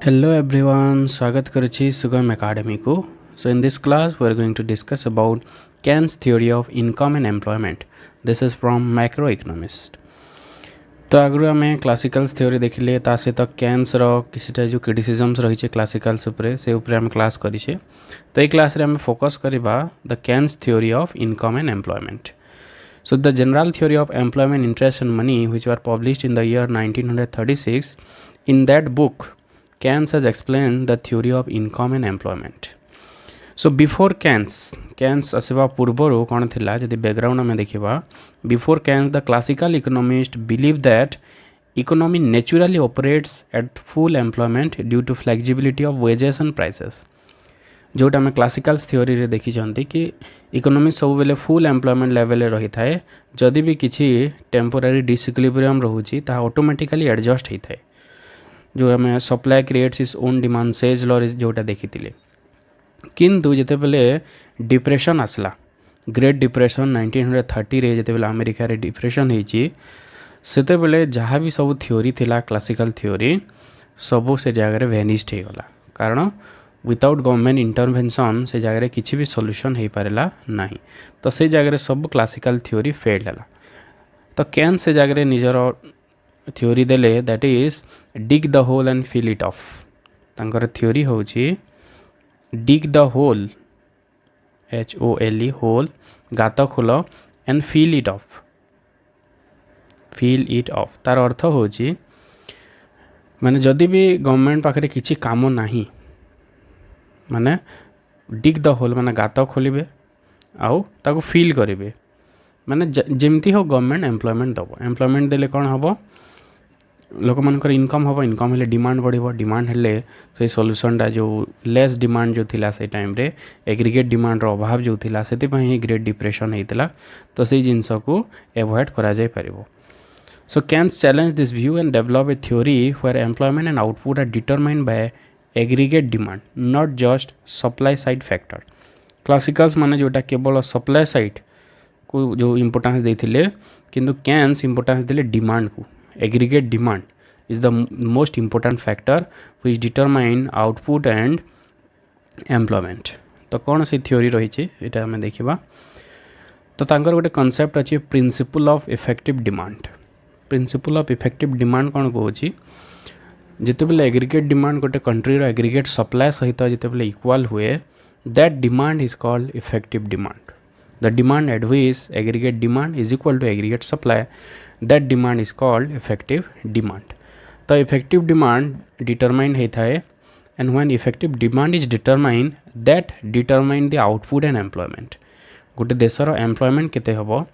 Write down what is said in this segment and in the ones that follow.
Hello everyone, स्वागत करुछि सुगम academy को. So in this class we are going to discuss about Keynes theory of income and employment. This is from Macroeconomist. तो आगु आम classicals theory देखिले ता सहित केन्स रो किसिटा जो क्रिटिसिजम्स रही क्लासिकल्स उपरे से उपरे हम क्लास करिछे. तो ये क्लास रे हम फोकस करिबा the Keynes theory of income and employment. So the general theory of employment, interest and money, which were published in the year 1936, in that book Keynes has explained the theory of income and employment. So before Keynes आसवा पूर्वर कौन थिला जदि background आम देखा before Keynes the classical economists believed that economy naturally operates at full employment due to flexibility of wages and prices. जोटा आम classicals theory रे देखी कि इकोनॉमी सब बेले फुल एम्प्लॉयमेंट लेवल रही थाए जदि भी किसी टेम्पोरारी डिसइक्विलिब्रियम रोचे ता ऑटोमेटिकली एडजस्ट होता है जो आम supply creates is own demand says law जोटा देखी किंतु जिते बेले डिप्रेशन आसला ग्रेट डिप्रेशन 1930 रे जिते बेले अमेरिका रे डिप्रेशन होती सेते बेले जहाँ भी सब थ्योरी थिला क्लासिकल थ्योरी सब से जगह वेनिस्ट हो गला कारण विदाउट गवर्नमेंट इंटरवेंशन से जगह किसी भी सॉल्यूशन हो पारा ना तो से जगह सब क्लासिकल थ्योरी फेल है. तो केन्स से जगह निजर थ्योरी देले that is dig the hole and fill it off. तांकर थ्योरी होची dig the hole HOLE hole गात खोल एंड फिल इट ऑफ. तार अर्थ होची माने जदि भी गवर्नमेंट पाखरे किसी काम नाही माने डिग द होल माने गात खोलिबे आउ ताको फिल करेंगे माने जमती हो गवर्नमेंट एम्प्लॉयमेंट दब. एम्प्लॉयमेंट देले कौन हम लोक मानकर इनकम हम इनकम हेले डिमांड बढ़िबो डिमांड हेले से सॉल्यूशनटा जो लेस डिमांड जो थिला से टाइम रे एग्रीगेट डिमांड रो अभाव जो थिला सेति पई ही ग्रेट डिप्रेशन हेतिला. तो से जिंस को एवॉइड करा जाय परिबो. So Keynes challenge this view and develop a theory where employment and output are determined by aggregate demand not just supply side factor. Classicals माने जोटा केवल सप्लाई साइड को जो इम्पोर्टेंस देथिले किंतु Keynes इम्पोर्टेंस देले डिमांड को. Aggregate demand is the most important factor which determine output and employment. तो कौन से थ्योरी रही है आम देखा. तो तांकर गोटे कॉन्सेप्ट अच्छी principle of effective demand. Principle of effective demand कौन कहूँ जिते बेले एग्रीगेट डिमांड गोटे कंट्री रो एग्रीगेट सप्लाई सहित जिते बेले इक्वल हुए that demand is called effective demand. The demand at which aggregate demand is equal to aggregate supply that demand is called effective demand. तो इफेक्टिव डिमांड डिटरमाइन होता है and when effective demand is determine that determine the output and employment. गोटे देशर employment केते हबो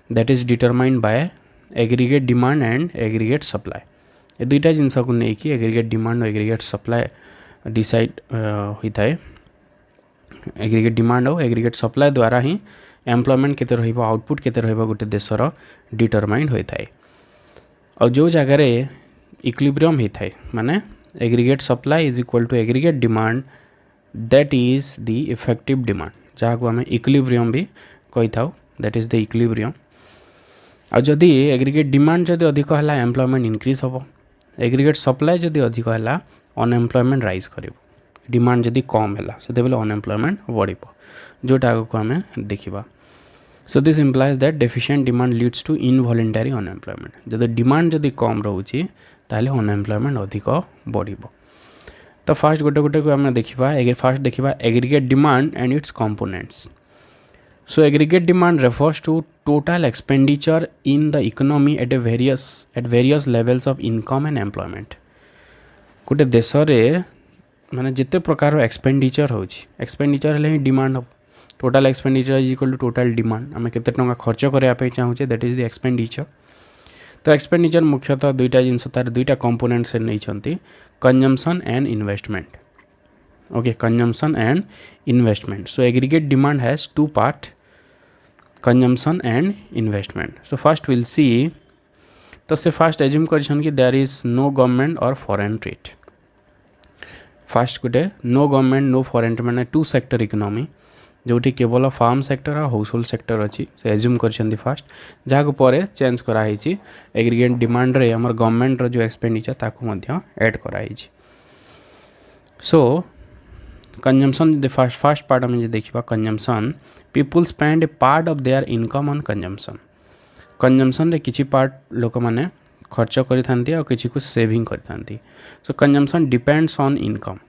that is determine by aggregate demand and aggregate supply. ये दुईटा जिनस को लेकिन एग्रीगेट डिमांड और एग्रीगेट सप्लाई डिसाइड होता है. एग्रीगेट डिमांड और एग्रीगेट सप्लाई द्वारा ही एम्प्लॉयमेंट केते रहिबो आउटपुट केते रहिबो गोटे देशर डिटरमाइन होता है. और जो जगह इक्विलिब्रियम होता है माने aggregate supply is equal to aggregate demand that is the effective demand जहाँ को आम इक्विलिब्रियम भी कही था दैट इज द इक्विलिब्रियम. और जदि एग्रीगेट डिमांड जदि अधिक है एम्प्लॉयमेंट इंक्रीज हम एग्रीगेट सप्लाई जदि अधिक है अनएम्प्लॉयमेंट राइज कर. डिमांड जदि कम है से अनएम्प्लॉयमेंट बढ़ जोटा आगे को आम देखा. So this implies that deficient demand leads to involuntary unemployment. जदि डिमांड जदि कम रोचे ताले अनएम्प्लॉयमेंट अधिक बढ़. तो फास्ट गोटे गोटे को आम देखा. फास्ट देखा aggregate demand and it's components. So aggregate demand refers to total expenditure in the economy at various levels of income and employment. गोटे देश रे माने जिते प्रकार एक्सपेंडिचर होची एक्सपेंडिचर हेले ही डिमांड हो. Total expenditure is equal to total demand. आम केते टंका खर्च करने चाहूचे दैट इज द एक्सपेंडिचर. तो एक्सपेंडिचर मुख्यतः दुईटा जिनस तार दुईटा कंपोनेंट से नहीं consumption and investment. Okay consumption and investment. So aggregate demand has two part consumption and investment. So first we'll see. तो से फर्स्ट एज्यूम कर कि देयर इज नो गवर्नमेंट और फॉरेन ट्रेड. फर्स्ट गोटे no government no foreign trade मैंने two sector economy जोटी केवल firm sector और हाउस होल्ड सेक्टर अच्छी से एज्यूम कर फास्ट जहाँ को पर चेंज कराई एग्रीगेट डिमांड रे हमर गवर्नमेंट रो जो एक्सपेंडिचर ताकू मध्य ऐड कराई. सो कंजम्पशन द फर्स्ट पार्ट आम जो देखा consumption people spend A part of their income on consumption consumption रे किछि पार्ट लोक माने खर्च करिथांती आ किछि को सेविंग करिथांती so consumption depends on income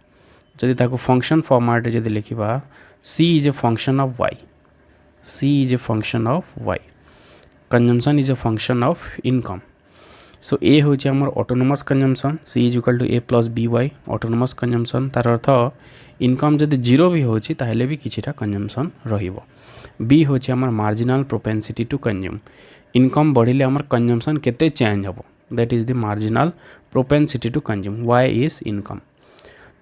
जदि ताको फंक्शन फॉर्मेट रे जदि लिखिबा C is a function of Y C is a function of y consumption is a function of income so A होची हमर autonomous consumption C is equal to A plus by autonomous consumption तार अर्थ income जदि zero भी होची ताहेले भी किछिटा consumption रहिबो B होची हमर marginal propensity to consume income बढ़िले हमर कंजम्पशन केते चेंज हबो that is the marginal propensity to consume y is income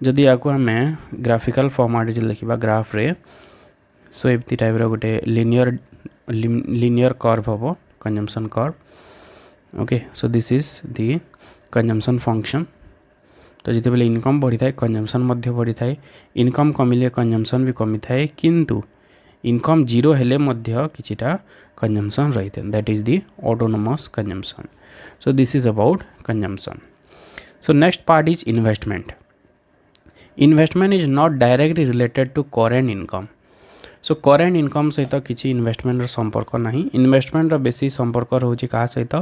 जदि याको हमें ग्राफिकल फॉर्मेट जे लिखिबा ग्राफ रे सो एमती टाइप गोटे लिनियर कर्व हम consumption curve okay so this is the consumption function तो जिते बेले इनकम बढ़ी थाए कंजम्पशन बढ़ी थाए इनकम कमिले कंजम्पशन भी कमी थाए किंतु इनकम जीरो हेले मध्य किछिटा कंजम्पशन रही थे that is the autonomous consumption so this is about consumption so next part is investment investment is not directly related to current income so current income सहित किसी investment संपर्क ना इन्वेस्टमेंट बेसी संपर्क रोचे क्या सहित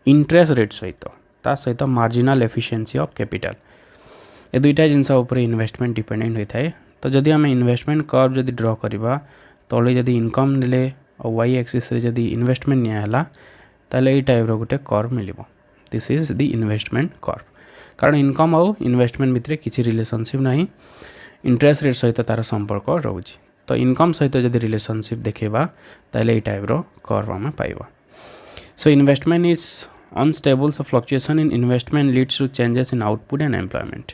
इंटरेस्ट रेट सहित ता सहित marginal efficiency of capital A दुईटा जिनस इन्वेस्टमेंट डिपेंडेंट होता है तो जदि आम इन्वेस्टमेंट कर्व जदि ड्र करवा तले जदि इनकम नेले वाई एक्सिस रे जदि इन्वेस्टमेंट नियाला ताले टाइप गोटे curve mill this is the investment curve कारण इनकम आउ इन्वेस्टमेंट भितर किसी रिलेशनशिप ना इंटरेस्ट रेट सहित तार संपर्क रोचे तो इनकम सहित जदि रिलेशनशिप देखा ताले टाइप कर्व आम पाइबा so investment is unstable so fluctuation in investment leads to changes in output and employment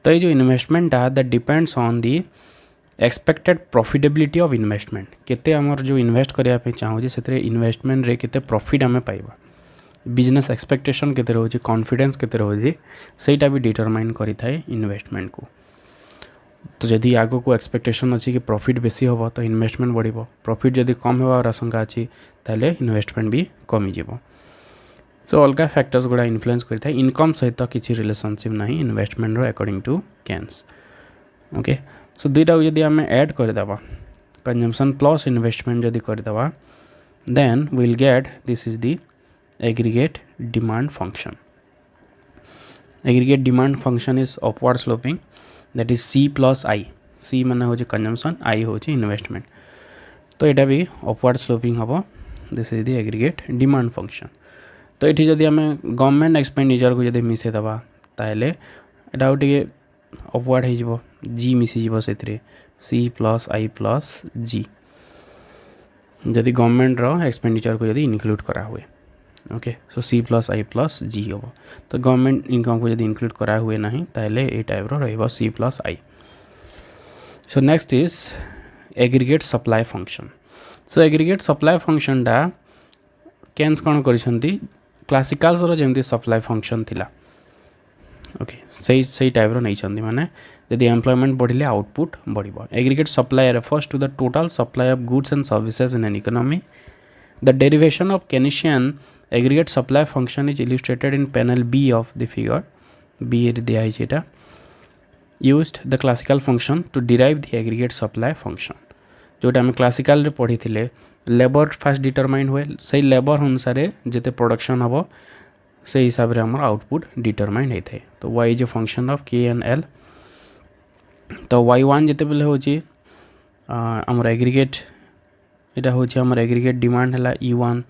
तो ये जो investment that depends on the expected profitability of investment केते आमर जो इन्वेस्ट करने चाहूँ से इन्वेस्टमेंट रे केते प्रॉफिट आम पाइबा बिजनेस एक्सपेक्टेशन केते रोचे कॉन्फिडेंस केते रोचे सेटा भी डिटरमाइन करिथाए इन्वेस्टमेंट को तो जदि आगो को एक्सपेक्टेशन अच्छी कि प्रॉफिट बेसी होबो तो इन्वेस्टमेंट बढ़िबो प्रॉफिट जदि कम होबार आशंका अच्छी ताले इन्वेस्टमेंट भी कमी जीवो सो अलग फैक्टर्स गुड़ा इन्फ्लुएंस करता है इनकम सहित किसी रिलेशनशिप ना investment according to Keynes okay so दुईटा जदि आम ऐड करदेबा कंजम्पशन प्लस इन्वेस्टमेंट जदि करदेबा then will get this is the aggregate demand function aggregate demand function is upward sloping that is C plus I C माने हो consumption I हो investment तो यहाँ भी अपवर्ड स्लोपिंग हम this is the aggregate demand function तो ये जदि आम गवर्नमेंट एक्सपेंडिचर को जब मिसेदबा ताले एटा गोटे अपवर्ड हो G मिसीज से C plus I plus G जदि गवर्नमेंट एक्सपेंडिचर को जब इनक्लूड करा हुए okay so C plus I plus G हम तो गवर्नमेंट इनकम को जब इनक्लूड करा हुए ना ताले ए टाइप रहिबो C plus I so next is aggregate supply function so aggregate supply function टा केन्स कौन करिसेंती क्लासिकल्स रो जेमती सप्लाई फंक्शन थिला ओके सही टाइप रो नहीं माने यदि एम्प्लॉयमेंट बढ़िले आउटपुट बढ़िबो aggregate supply refers to the total supply of goods and services in an economy the derivation of Keynesian aggregate supply function is illustrated in panel B of the figure B दिया है जेटा used the classical function to derive the aggregate supply function जोटा आम classical रे पढ़ी थिले labour fast determine हुए से labour अनुसार जिते प्रोडक्शन हम से हिसाब रे हमर आउटपुट डिटरमाइन होता है तो y is a function of K and L तो y1 जिते बेले होची हमर एग्रीगेट इटा होची हमर एग्रीगेट डिमांड है E1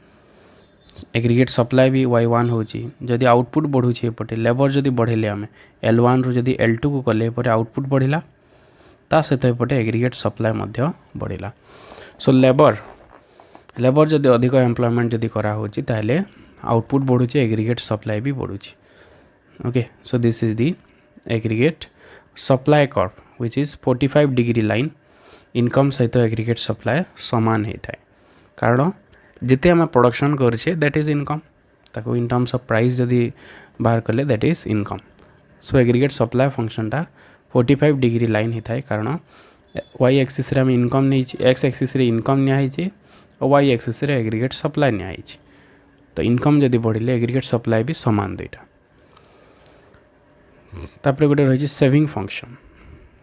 एग्रीगेट सप्लाई भी y1 होची जदि आउटपुट बढ़ुची एपटे लेबर जदि बढ़ेले आम L1 रु जदि L2 को कले एपटे आउटपुट बढ़िला ता सहित एपटे एग्रीगेट सप्लाई मध्य बढ़िला सो लेबर जदि अधिक एम्प्लॉयमेंट जदि करा होची ताहले आउटपुट बढ़ुची एग्रीगेट सप्लाई भी बढ़ुची okay so this is the aggregate supply curve which is 45 degree line income सहित एग्रीगेट सप्लाई समान होता है कारण जिते आम प्रोडक्शन करे दैट इज इनकम ताको इन टर्म्स ऑफ प्राइस जदि बाहर कले that is income so aggregate supply function टा 45 डिग्री लाइन होता है कारण y एक्सिस रे आम इनकम नहीं x एक्सिस रे इनकम नियाई और y एक्सिस रे एग्रीगेट सप्लाई नियाई तो इनकम जदि बढ़िले एग्रीगेट सप्लाई भी समान दुईटा तापर गोटे रही saving function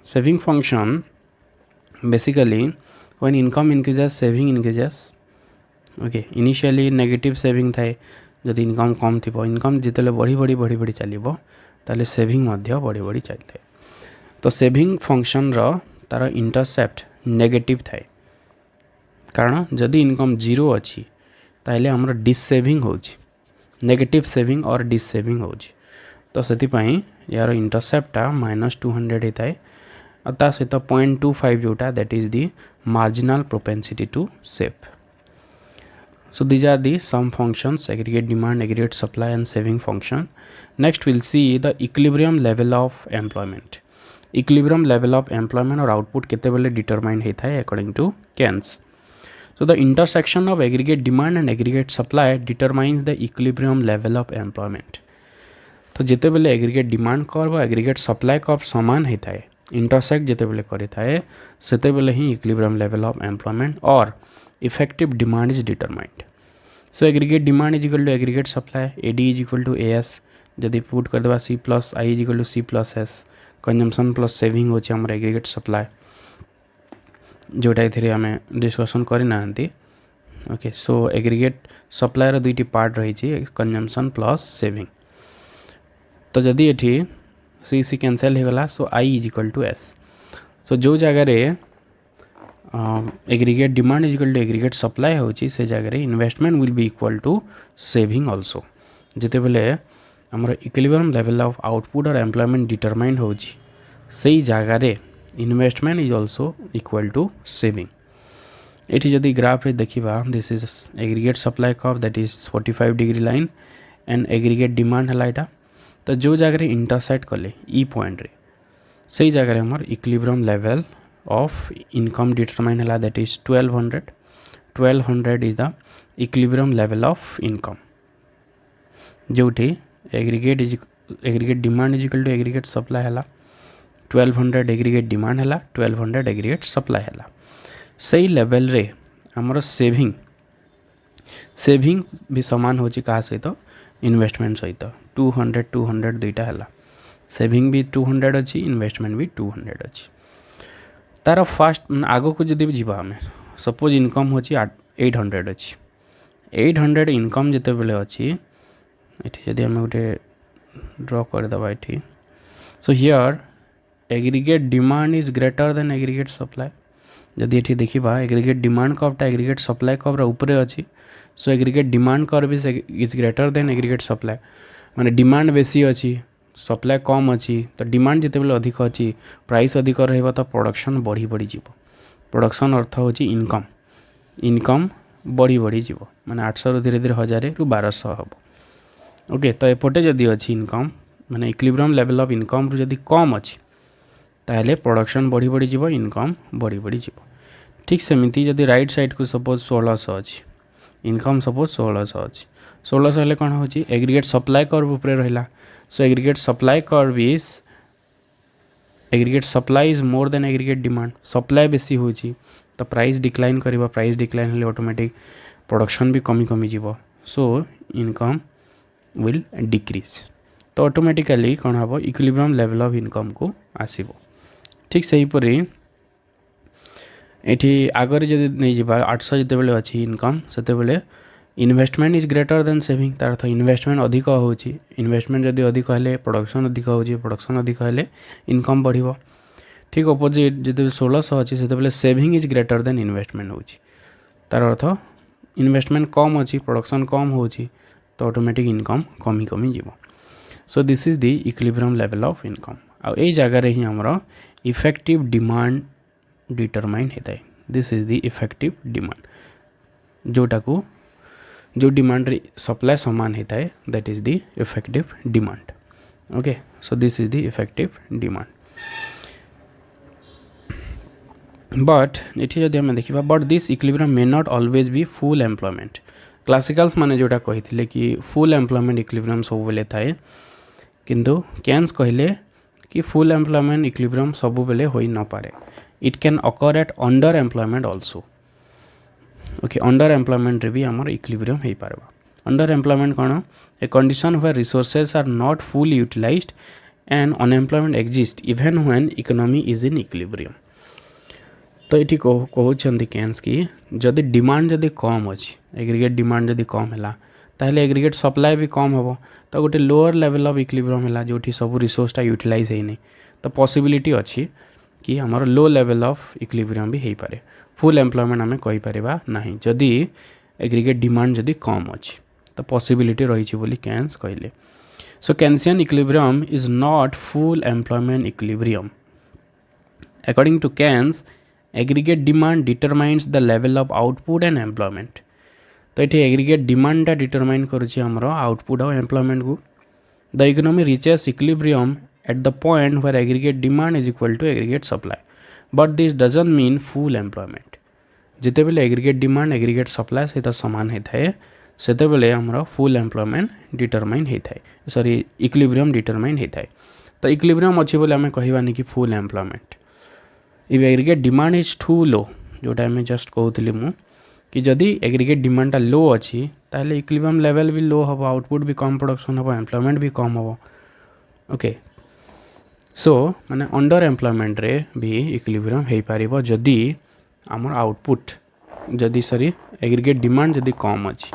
saving function basically when income increases saving increases. Okay initially negative saving थाए जदि इनकम कम थी इनकम जिते बढ़ी बढ़ी बढ़ी बढ़ी चलो ताले सेविंग बढ़ी बढ़ी चलता है तो सेविंग फंक्शन तार इंटरसेप्ट नेगेटिव थाए कारण जदि इनकम जीरो अच्छी ताहले हमर डिससेविंग हो नेगेटिव सेविंग और डिससेविंग हो तो से यार इंटरसेप्टा -200 होता है और ता सहित 0.25 जोटा that is the marginal propensity to save. So these are the some functions: aggregate demand, aggregate supply and saving function. Next we'll see the equilibrium level of employment. Equilibrium level of employment or output केते बेले determine होता है according to Keynes. So the intersection of aggregate demand and aggregate supply determines the equilibrium level of employment. तो जिते बेले aggregate demand curve और aggregate supply curve समान होता है intersect जिते बेले करे थाए सेते बेले ही equilibrium level of employment और effective demand is determined. So aggregate demand is equal to aggregate supply, AD is equal to AS. जदि पुट कर देबा C plus I is equal to C plus S. Consumption plus saving होचे हमर aggregate supply जोटा इथिरे हमें discussion करि नांती. Okay so aggregate supply रो दुईटी part रही छि कंजम्पशन प्लस सेविंग. तो जदि एठी C C कैंसिल हो गला सो I is equal to S. सो जो जगह रे aggregate demand is equal to aggregate supply होची से जगह investment will be equal to saving also. जिते बेले आमर इक्विलिब्रियम लेवल ऑफ आउटपुट और एम्प्लॉयमेंट डिटरमाइन होची से जगह investment is also equal to saving. ये जदि ग्राफ रे देखिबा this is aggregate supply curve that is 45 degree line and aggregate demand है एटा. तो जो जगह इंटरसेक्ट कले ई पॉइंट रे से जगह हमर equilibrium level of income determine है that is 1200 is the equilibrium level of income. जोठी aggregate demand is equal to aggregate supply है 1200 aggregate demand है 1200 aggregate supply है सही लेवल रे हमर सेविंग भी समान होची कहा सहित इन्वेस्टमेंट सहित 200 दुईटा है सेविंग भी 200 अच्छी इन्वेस्टमेंट भी 200 अच्छी. तार फास्ट आग को जब जीवा आम सपोज इनकम होची 800 अच्छी 800 इनकम जिते बेले अच्छी ये जब आम गोटे ड्र करदे ये. So here aggregate demand is greater than aggregate supply. जदि ये देखा एग्रीगेट डिमांड कर्वटा एग्रीगेट सप्लाई कर्व उपरे अच्छी so aggregate demand curve is greater than aggregate supply माने डिमांड बेसी अच्छी सप्लाई कम अच्छी. तो डिमांड जिते बेले अधिक अच्छी प्राइस अधिक रहिबा तो प्रोडक्शन बढ़ी बढ़ी जीव. प्रोडक्शन अर्थ होची इनकम बढ़ी बढ़ी जीव माने 800 रु धीरे धीरे 1000 रु 1200 हम. ओके तो एपटे जदि अच्छी इनकम माने इक्विलिब्रियम लेवल ऑफ इनकम रु जदि कम अच्छी ताहले प्रोडक्शन बढ़ी बढ़ी जीव इनकम बढ़ी बढ़ी जीव. ठीक सेमिति जदि राइट साइड को सपोज 1600 अच्छी इनकम सपोज 1600 अच्छी 1600 हेले कौन होची एग्रीगेट सप्लाई कर्व ऊपर रहिला. So aggregate supply curve is aggregate supply is more than aggregate demand. Supply बेसी होची तो प्राइस डिक्लाइन करिबा प्राइस डिक्लाइन हेले ऑटोमेटिक प्रोडक्शन भी कमी कमी जीवो सो इनकम विल डिक्रीज. तो ऑटोमेटिकली कौन हम इक्विलिब्रियम लेवल ऑफ इनकम को आसीबो. ठीक सही परी एठी आगर जदि नहीं जीवा 800 जते बेले अछि इनकम सेते बेले investment is greater then saving. तार अर्थ इन्वेस्टमेंट अधिक होची इन्वेस्टमेंट जदि अधिक हेले प्रोडक्शन अधिक होची प्रोडक्शन अधिक हेले इनकम बढ़िबो. ठीक अपोजिट जदि 1600 अछि सेते बेले saving is greater then investment होची. तार अर्थ इन्वेस्टमेंट कम अछि प्रोडक्शन कम होची तो ऑटोमेटिक इनकम कमी कमी जीवो. So this is the equilibrium level of income. आ ए जगह रे ही हमरो इफेक्टिव डिमांड डिटरमाइन हेता है. This is the effective demand जोटा को जो डिमांड सप्लाई समान होता है that is the effective demand. Okay so this is the effective demand. But ये जब आम देखा but this equilibrium may not always be full employment. Classicals माने जोटा कही कि फुल एम्प्लॉयमेंट इक्विलिब्रियम सब बेले थाए किंतु केन्स कहले कि फुल एम्प्लॉयमेंट इक्विलिब्रियम सब बेले होई न पारे. It can occur at under employment also. Okay under employment रे भी आमर इक्विलिब्रियम हो पारबा. अंडर एम्प्लॉयमेंट कौन a condition where resources are not fully utilised and unemployment exists even when economy is in equilibrium. तो ये कहते केन्स कि जदि डिमांड जदि कम अच्छी एग्रीगेट डिमांड जदि कम है ताहले एग्रीगेट सप्लाई भी कम हम तो गोटे लोअर लेवल ऑफ इक्विलिब्रियम है जो सब रिसोर्सटा यूटिलाइज होनी तो पॉसिबिलिटी अच्छी कि आमर लो लेवल ऑफ इक्विलिब्रियम भी हो पारे फुल एम्प्लॉयमेंट आम कहीपर ना जदि एग्रीगेट डिमांड जदि कम अच्छी तो पॉसिबिलिटी रही बोली केन्स कहले. So Keynesian equilibrium is not full employment equilibrium. According to Keynes, aggregate demand determines the level of output and employment. तो ये एग्रीगेट डिमांड डिटरमाइन करुच्ची आमर आउटपुट और एम्प्लॉयमेंट को. The economy reaches equilibrium at the point where aggregate demand is equal to aggregate supply but this doesn't mean full employment. जिते बेले aggregate demand aggregate supply सहित सामान होता है सेते बेले आमर फुल एम्प्लॉयमेंट डिटरमाइन होता है सॉरी इक्विलिब्रियम डिटरमाइन होता है. तो इक्विलिब्रियम अच्छी बोले आम कहवानी कि full employment. If aggregate demand is too low जोटा आम जस्ट कहूली मु कि जदि एग्रीगेट डिमांडटा लो अच्छी ताहले इक्विलिब्रियम लेवल भी लो हम आउटपुट भी कम प्रोडक्शन हम एम्प्लॉयमेंट भी कम हम. ओके सो माने अंडर एम्प्लॉयमेंट रे भी इक्विलिब्रियम हो पार जदि आमर आउटपुट जदि सॉरी एग्रीगेट डिमांड जदि कम अच्छी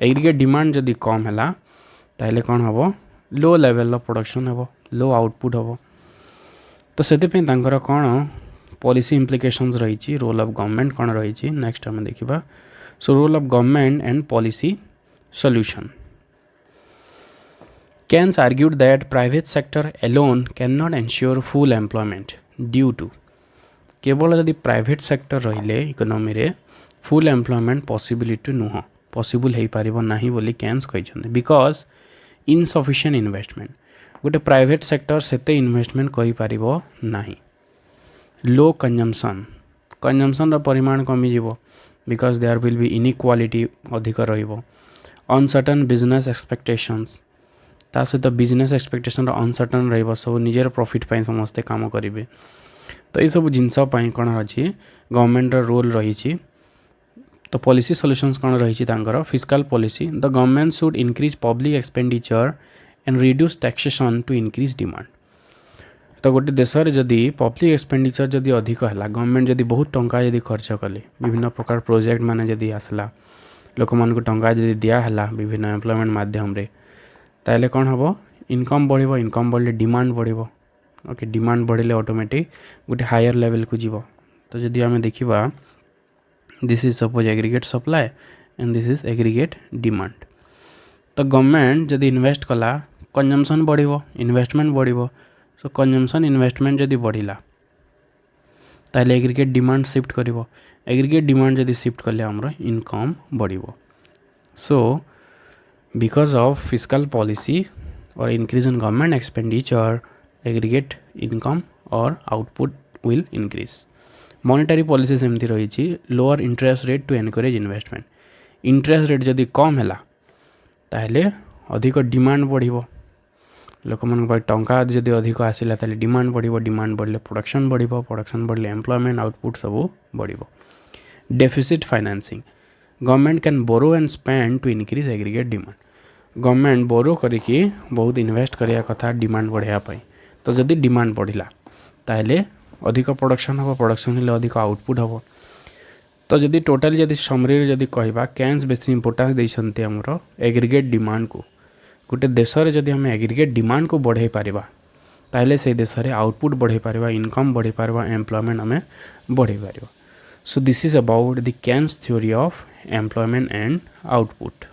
एग्रीगेट डिमांड जदि कम है ताहले कौन हम लो लेवल प्रोडक्शन हम लो आउटपुट हम. तो से कौन पॉलिसी इम्प्लिकेशंस रही रोल ऑफ गवर्नमेंट कौन रही नेक्स्ट आम देखा. So role of government and policy solution. Keynes argued that private sector alone cannot ensure full employment due to केवल यदि प्राइवेट सेक्टर रहिले इकोनॉमी रे फुल एम्प्लॉयमेंट पॉसिबिलिटी नुह पॉसिबल हो पार ना बोली केन्स कहते बिकॉज इनसफिशिएंट इन्वेस्टमेंट गोटे प्राइवेट सेक्टर सेते इन्वेस्टमेंट करि पारिबो नाही. लो कंजम्पशन परिमाण कमी जीवो because there will be inequality अधिक रहिबो. अनसर्टन बिजनेस एक्सपेक्टेशंस ता सहित बिजनेस एक्सपेक्टेशन अनसर्टन रहिबो सब निजर प्रॉफिट पाई समस्ते काम करेंगे. तो ये सब जिनस कौन अच्छी गवर्नमेंट रोल रही. तो पॉलिसी सॉल्यूशंस कौन रही fiscal policy. The government should increase public expenditure and reduce taxation to increase demand. तो गोटे देश में जदि पब्लिक एक्सपेंडिचर जदि अधिक है गवर्नमेंट जदि बहुत टंका जदि खर्च कले विभिन्न प्रकार प्रोजेक्ट माने जदि आसला लोक मान टंका जदि दिहला विभिन्न एम्प्लॉयमेंट माध्यम रे ताहले कौन हम इनकम बढ़ो इनकम बढ़ले डिमांड बढ़ो. ओके डिमांड बढ़ले ऑटोमेटिक गोटे हायर लेवल को जीव. तो जदि आम देखा this is suppose aggregate supply and this is aggregate demand. तो गवर्नमेंट जदि इन्वेस्ट कला कंजम्पशन बढ़ो इन्वेस्टमेंट बढ़ो. सो कंजम्पशन इन्वेस्टमेंट जदि बढ़ला ताहले एग्रीगेट डिमांड शिफ्ट करिवो एग्रीगेट डिमांड जदि शिफ्ट कले हमरो इनकम बढ़िवो. So because of fiscal policy और increase in government expenditure aggregate income और output will increase. Monetary policy सेमती रही lower interest rate to encourage investment. Interest rate जदि कम है ताहले अधिक डिमांड बढ़िवो लोक मान टंका जदि अधिक आसला ताहले डिमांड बढ़िवो डिमांड बढ़ले प्रोडक्शन बढ़िवो प्रोडक्शन बढ़ले एम्प्लॉयमेंट आउटपुट सब बढ़िवो. Deficit financing government can borrow and spend to increase aggregate demand. Government borrow करके बहुत इन्वेस्ट करिया कथा डिमांड बढ़ाया. तो जदि डिमांड बढ़ला ताहले अधिक प्रोडक्शन हम प्रोडक्शन हेले अधिक आउटपुट हम. तो जदि टोटाली जदि समरी जदि कहबा केन्स बेसी इंपोर्टेंस देइछन्ते हमरो एग्रीगेट डिमांड को. गोटे देश में जदि हम एग्रीगेट डिमांड को बढ़ाई पारिबा ताहले से देश में आउटपुट बढ़ाई पारिबा इनकम बढ़ाई पारिबा एम्प्लॉयमेंट आम बढ़ाई पारिबा. So this is about the Keynes theory of employment and output.